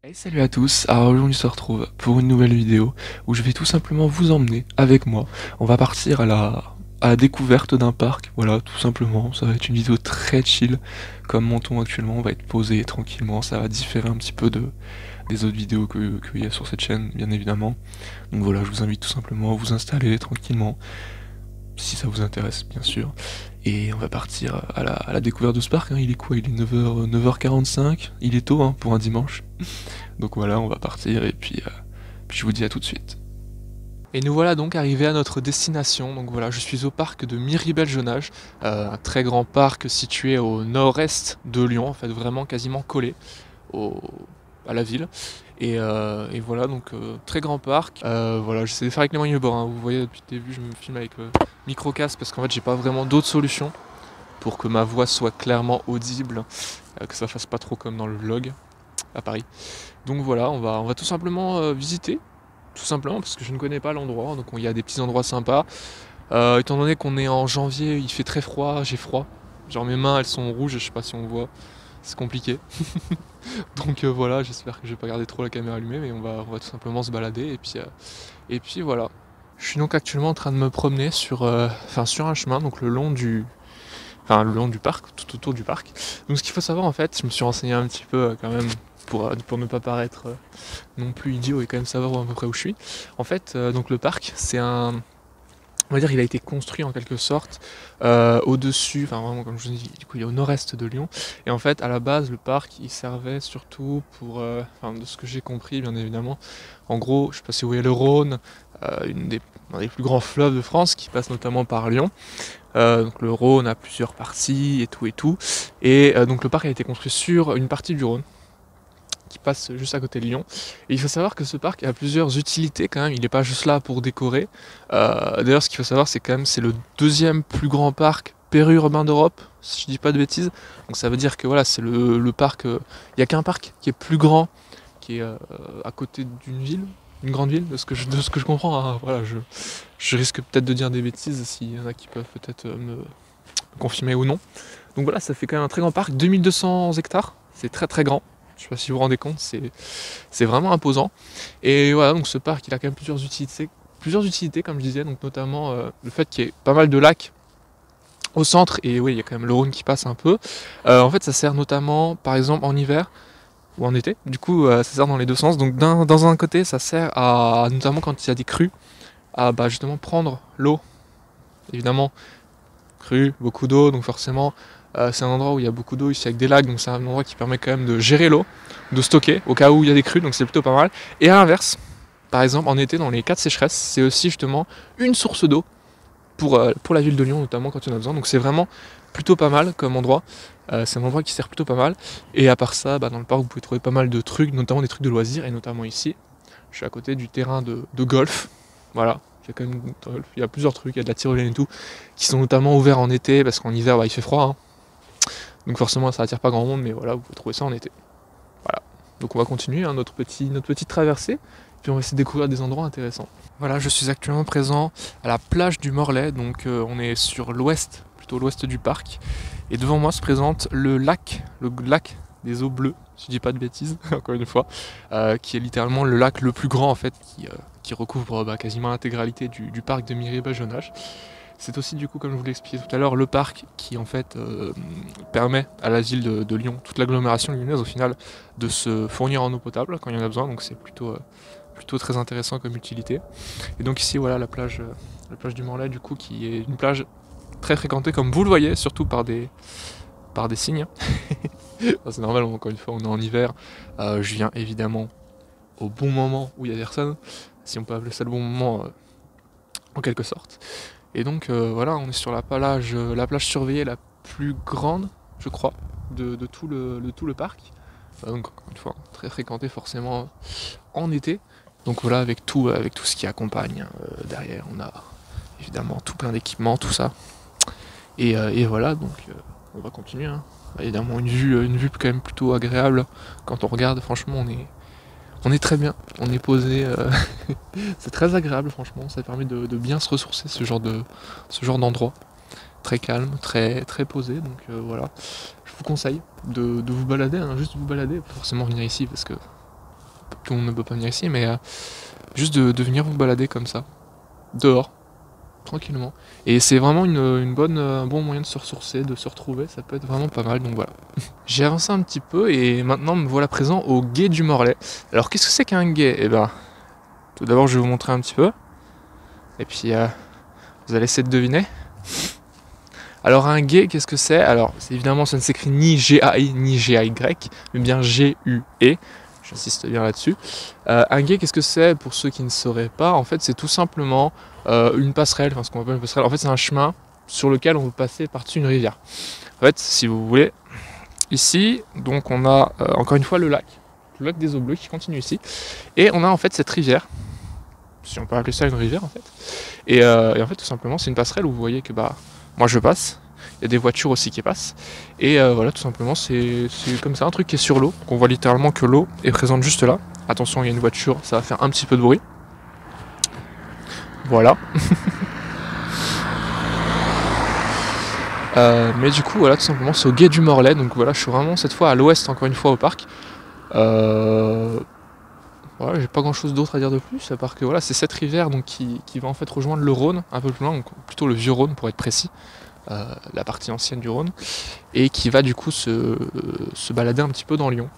Et salut à tous, alors aujourd'hui on se retrouve pour une nouvelle vidéo où je vais tout simplement vous emmener avec moi. On va partir à la découverte d'un parc, voilà, tout simplement. Ça va être une vidéo très chill, comme mon ton actuellement, on va être posé tranquillement, ça va différer un petit peu des autres vidéos qu'il y a sur cette chaîne, bien évidemment. Donc voilà, je vous invite tout simplement à vous installer tranquillement, si ça vous intéresse bien sûr. Et on va partir à la découverte de ce parc, hein. Il est quoi? Il est 9h45, il est tôt hein, pour un dimanche. Donc voilà, on va partir et puis je vous dis à tout de suite. Et nous voilà donc arrivés à notre destination. Donc voilà, je suis au parc de Miribel-Jonage, un très grand parc situé au nord-est de Lyon, en fait vraiment quasiment collé au, à la ville. Et voilà, donc très grand parc. Voilà, j'essaie de faire avec les moyens du bord, hein. Vous voyez depuis le début, je me filme avec micro-casque parce qu'en fait j'ai pas vraiment d'autres solutions pour que ma voix soit clairement audible, que ça fasse pas trop comme dans le vlog à Paris. Donc voilà, on va tout simplement visiter, tout simplement parce que je ne connais pas l'endroit, donc il y a des petits endroits sympas. Étant donné qu'on est en janvier, il fait très froid, j'ai froid. Genre mes mains elles sont rouges, je sais pas si on voit, c'est compliqué. Donc voilà, j'espère que je vais pas garder trop la caméra allumée, mais on va tout simplement se balader et puis voilà. Je suis donc actuellement en train de me promener sur un chemin, donc le long du parc, tout autour du parc. Donc ce qu'il faut savoir en fait, je me suis renseigné un petit peu quand même pour ne pas paraître non plus idiot et quand même savoir à peu près où je suis. En fait, donc le parc, on va dire, il a été construit en quelque sorte au-dessus, enfin vraiment comme je vous dis, du coup il est au nord-est de Lyon. Et en fait, à la base, le parc, il servait surtout pour, de ce que j'ai compris, bien évidemment. En gros, je sais pas si vous voyez le Rhône, un des plus grands fleuves de France qui passe notamment par Lyon. Donc le Rhône a plusieurs parties et tout et tout. Et donc le parc a été construit sur une partie du Rhône qui passe juste à côté de Lyon. Et il faut savoir que ce parc a plusieurs utilités quand même, il n'est pas juste là pour décorer. D'ailleurs ce qu'il faut savoir c'est quand même c'est le deuxième plus grand parc périurbain d'Europe, si je dis pas de bêtises. Donc ça veut dire que voilà, c'est le parc, il n'y a qu'un parc qui est plus grand, qui est à côté d'une ville, une grande ville, de ce que je comprends, hein. Voilà, je risque peut-être de dire des bêtises s'il y en a qui peuvent peut-être me confirmer ou non. Donc voilà, ça fait quand même un très grand parc, 2200 hectares, c'est très très grand. Je sais pas si vous vous rendez compte, c'est vraiment imposant. Et voilà, donc ce parc, il a quand même plusieurs utilités comme je disais, donc notamment le fait qu'il y ait pas mal de lacs au centre, et oui, il y a quand même le Rhône qui passe un peu. En fait, ça sert notamment, par exemple, en hiver ou en été. Du coup, ça sert dans les deux sens. Donc dans un côté, ça sert à, notamment quand il y a des crues, à justement prendre l'eau, évidemment, crue, beaucoup d'eau, donc forcément c'est un endroit où il y a beaucoup d'eau ici avec des lacs, donc c'est un endroit qui permet quand même de gérer l'eau, de stocker au cas où il y a des crues, donc c'est plutôt pas mal. Et à l'inverse, par exemple en été dans les cas de sécheresse, c'est aussi justement une source d'eau pour la ville de Lyon notamment quand il y en a besoin, donc c'est vraiment plutôt pas mal comme endroit. C'est un endroit qui sert plutôt pas mal. Et à part ça, dans le parc vous pouvez trouver pas mal de trucs, notamment des trucs de loisirs, et notamment ici, je suis à côté du terrain de golf, voilà. Il y a quand même il y a plusieurs trucs, il y a de la tyrolienne et tout, qui sont notamment ouverts en été, parce qu'en hiver il fait froid, hein. Donc forcément ça attire pas grand monde, mais voilà, vous pouvez trouver ça en été. Voilà. Donc on va continuer hein, notre petite traversée, puis on va essayer de découvrir des endroits intéressants. Voilà, je suis actuellement présent à la plage du Morlaix, donc on est sur l'ouest, plutôt l'ouest du parc. Et devant moi se présente le lac des eaux bleues, si je dis pas de bêtises, encore une fois, qui est littéralement le lac le plus grand en fait, qui recouvre quasiment l'intégralité du parc de Miribel-Jonage. C'est aussi du coup, comme je vous l'ai expliqué tout à l'heure, le parc qui en fait permet à la ville de Lyon, toute l'agglomération lyonnaise au final, de se fournir en eau potable quand il y en a besoin, donc c'est plutôt très intéressant comme utilité. Et donc ici voilà la plage du Morlaix du coup qui est une plage très fréquentée comme vous le voyez, surtout par des cygnes. C'est normal, encore une fois on est en hiver, je viens évidemment au bon moment où il y a personne, si on peut appeler ça le bon moment en quelque sorte. Et donc voilà, on est sur la plage surveillée la plus grande, je crois, de tout le parc. Donc encore une fois, très fréquentée forcément en été. Donc voilà, avec tout ce qui accompagne. Derrière, on a évidemment tout plein d'équipements, tout ça. Et voilà, donc on va continuer, hein. Évidemment, une vue quand même plutôt agréable. Quand on regarde, franchement, on est très bien, on est posé, c'est très agréable franchement, ça permet de bien se ressourcer ce genre d'endroit, très calme, très posé, donc voilà, je vous conseille de vous balader, hein, juste vous balader, pas forcément venir ici parce que tout le monde ne peut pas venir ici, mais juste de venir vous balader comme ça, dehors, tranquillement. Et c'est vraiment un bon moyen de se ressourcer, de se retrouver, ça peut être vraiment pas mal, donc voilà. J'ai avancé un petit peu et maintenant me voilà présent au gué du Morlaix. Alors qu'est-ce que c'est qu'un gué? Eh ben, tout d'abord je vais vous montrer un petit peu, et puis vous allez essayer de deviner. Alors un gué, qu'est-ce que c'est? Alors évidemment ça ne s'écrit ni G-A-I ni G-A-Y, mais bien G-U-E. J'insiste bien là-dessus. Un gué, qu'est-ce que c'est pour ceux qui ne sauraient pas? En fait, c'est tout simplement une passerelle, enfin ce qu'on appelle une passerelle. En fait, c'est un chemin sur lequel on peut passer par-dessus une rivière. En fait, si vous voulez, ici, donc on a encore une fois le lac des Eaux Bleues qui continue ici, et on a en fait cette rivière, si on peut appeler ça une rivière en fait. Et en fait, tout simplement, c'est une passerelle où vous voyez que moi je passe. Il y a des voitures aussi qui passent. Et voilà, tout simplement, c'est comme ça, un truc qui est sur l'eau. Donc on voit littéralement que l'eau est présente juste là. Attention, il y a une voiture, ça va faire un petit peu de bruit. Voilà. Mais du coup, voilà, tout simplement, c'est au gué du Morlaix. Donc voilà, je suis vraiment cette fois à l'ouest, encore une fois, au parc. Voilà, j'ai pas grand chose d'autre à dire de plus, à part que voilà, c'est cette rivière donc, qui va en fait rejoindre le Rhône, un peu plus loin, donc plutôt le vieux Rhône pour être précis. La partie ancienne du Rhône, et qui va du coup se balader un petit peu dans Lyon.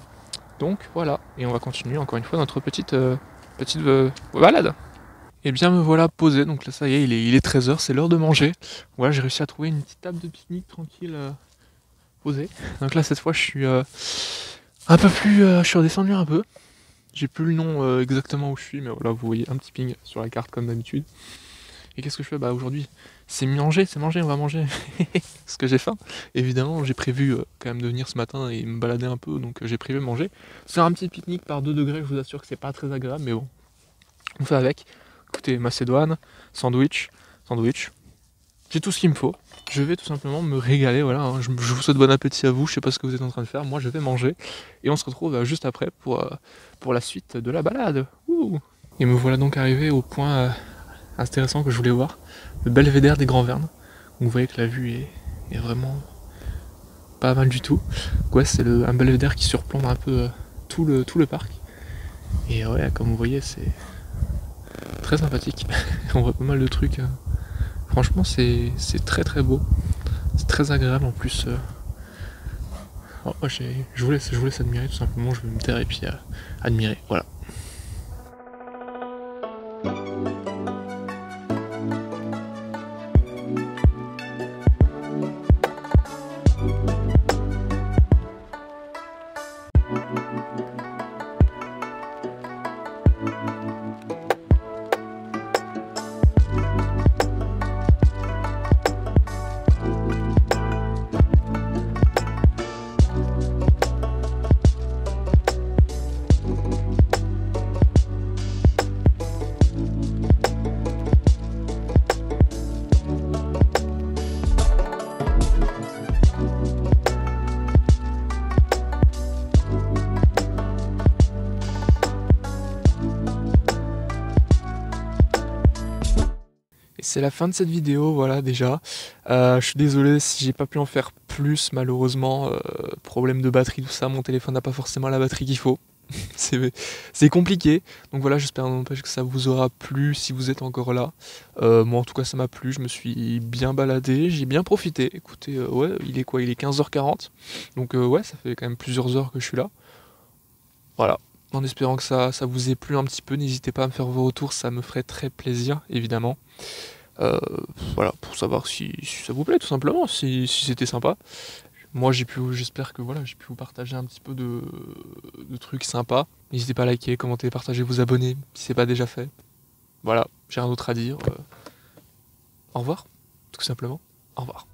Donc voilà, et on va continuer encore une fois notre petite balade. Et bien me voilà posé, donc là ça y est, il est 13h, c'est l'heure de manger. Voilà, j'ai réussi à trouver une petite table de pique-nique tranquille posée. Donc là cette fois je suis un peu plus, je suis redescendu un peu. J'ai plus le nom exactement où je suis, mais voilà, vous voyez un petit ping sur la carte comme d'habitude. Et qu'est-ce que je fais? Aujourd'hui, c'est manger, on va manger. Parce que j'ai faim. Évidemment, j'ai prévu quand même de venir ce matin et me balader un peu, donc j'ai prévu manger. C'est un petit pique-nique par 2 degrés, je vous assure que c'est pas très agréable, mais bon, on fait avec. Écoutez, macédoine, sandwich. J'ai tout ce qu'il me faut. Je vais tout simplement me régaler, voilà. Hein. Je vous souhaite bon appétit à vous, je sais pas ce que vous êtes en train de faire. Moi, je vais manger. Et on se retrouve juste après pour la suite de la balade. Ouh. Et me voilà donc arrivé au point intéressant que je voulais voir, le belvédère des Grands Vernes. Vous voyez que la vue est vraiment pas mal du tout. Ouais, c'est un belvédère qui surplombe un peu tout le parc. Et ouais, comme vous voyez, c'est très sympathique. On voit pas mal de trucs. Franchement, c'est très très beau. C'est très agréable en plus. Je vous laisse admirer tout simplement. Je vais me taire et puis admirer. Voilà. C'est la fin de cette vidéo, voilà déjà. Je suis désolé si j'ai pas pu en faire plus, malheureusement. Problème de batterie, tout ça, mon téléphone n'a pas forcément la batterie qu'il faut. C'est compliqué. Donc voilà, j'espère n'empêche que ça vous aura plu si vous êtes encore là. Moi en tout cas ça m'a plu, je me suis bien baladé, j'ai bien profité. Écoutez, ouais, il est quoi? Il est 15h40. Donc ouais, ça fait quand même plusieurs heures que je suis là. Voilà. En espérant que ça vous ait plu un petit peu, n'hésitez pas à me faire vos retours, ça me ferait très plaisir, évidemment. Voilà, pour savoir si ça vous plaît tout simplement, si c'était sympa. Moi j'espère que voilà, j'ai pu vous partager un petit peu de trucs sympas. N'hésitez pas à liker, commenter, partager, vous abonner si c'est pas déjà fait. Voilà, j'ai rien d'autre à dire. Au revoir, tout simplement. Au revoir.